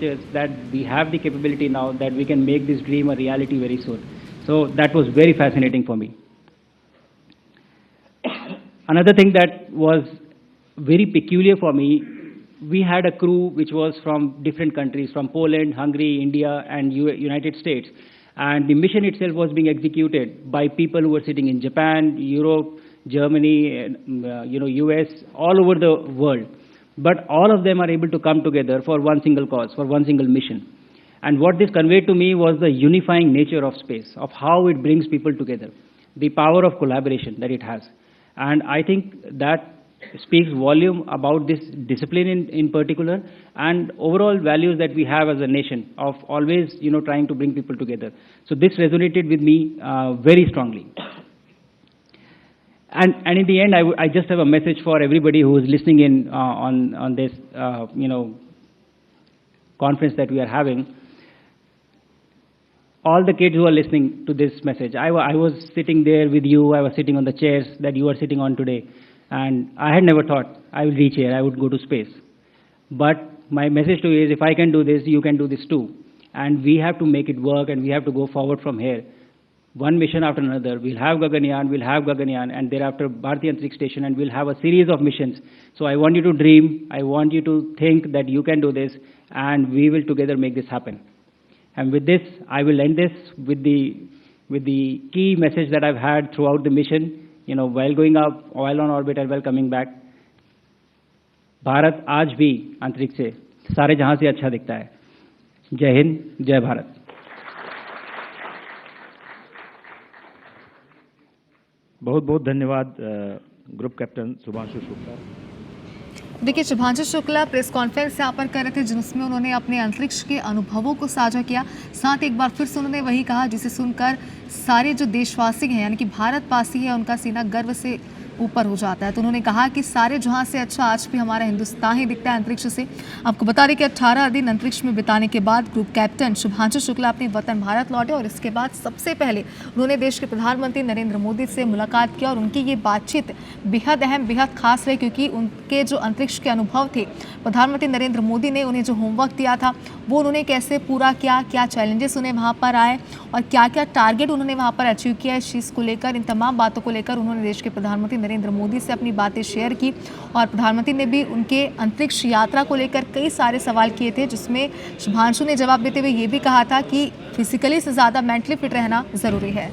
pictures that we have the capability now that we can make this dream a reality very soon. So that was very fascinating for me. Another thing that was very peculiar for me, we had a crew which was from different countries, from Poland, Hungary, India, and United States. And the mission itself was being executed by people who were sitting in Japan, Europe, Germany, US, all over the world. But all of them are able to come together for one single cause, for one single mission. And what this conveyed to me was the unifying nature of space, of how it brings people together, the power of collaboration that it has. And I think that speaks volume about this discipline in particular, and overall values that we have as a nation of always, trying to bring people together. So this resonated with me very strongly. And in the end, I just have a message for everybody who is listening in on this, conference that we are having. All the kids who are listening to this message, I was sitting there with you, I was sitting on the chairs that you are sitting on today, and I had never thought I would reach here, I would go to space. But my message to you is, if I can do this, you can do this too. And we have to make it work, and we have to go forward from here. One mission after another. We'll have Gaganyaan, and thereafter Bharatiya Antariksh Station, and we'll have a series of missions. So I want you to dream, I want you to think that you can do this, and we will together make this happen. And with this, I will end this with the key message that I've had throughout the mission, while going up, while on orbit, and while coming back. Bharat आज भी अंतरिक्ष से सारे जहां से अच्छा दिखता है. जय हिंद, जय भारत. बहुत बहुत धन्यवाद ग्रुप कैप्टन शुभांशु शुक्ला. देखिए, शुभांशु शुक्ला प्रेस कॉन्फ्रेंस यहाँ पर कर रहे थे, जिसमें उन्होंने अपने अंतरिक्ष के अनुभवों को साझा किया. साथ एक बार फिर से उन्होंने वही कहा जिसे सुनकर सारे जो देशवासी हैं, यानी कि भारतवासी है, उनका सीना गर्व से ऊपर हो जाता है. तो उन्होंने कहा कि सारे जहां से अच्छा आज भी हमारा हिंदुस्तान ही दिखता है अंतरिक्ष से. आपको बता दें कि 18 दिन अंतरिक्ष में बिताने के बाद ग्रुप कैप्टन शुभांशु शुक्ला अपने वतन भारत लौटे, और इसके बाद सबसे पहले उन्होंने देश के प्रधानमंत्री नरेंद्र मोदी से मुलाकात की. और उनकी ये बातचीत बेहद अहम, बेहद खास रही, क्योंकि उनके जो अंतरिक्ष के अनुभव थे, प्रधानमंत्री नरेंद्र मोदी ने उन्हें जो होमवर्क दिया था वो उन्होंने कैसे पूरा किया, क्या चैलेंजेस उन्हें वहाँ पर आए, और क्या क्या टारगेट उन्होंने वहाँ पर अचीव किया. इस चीज़ को लेकर, इन तमाम बातों को लेकर उन्होंने देश के प्रधानमंत्री नरेंद्र मोदी से अपनी बातें शेयर की. और प्रधानमंत्री ने भी उनके अंतरिक्ष यात्रा को लेकर कई सारे सवाल किए थे, जिसमें शुभांशु ने जवाब देते हुए ये भी कहा था कि फिजिकली से ज़्यादा मेंटली फिट रहना ज़रूरी है.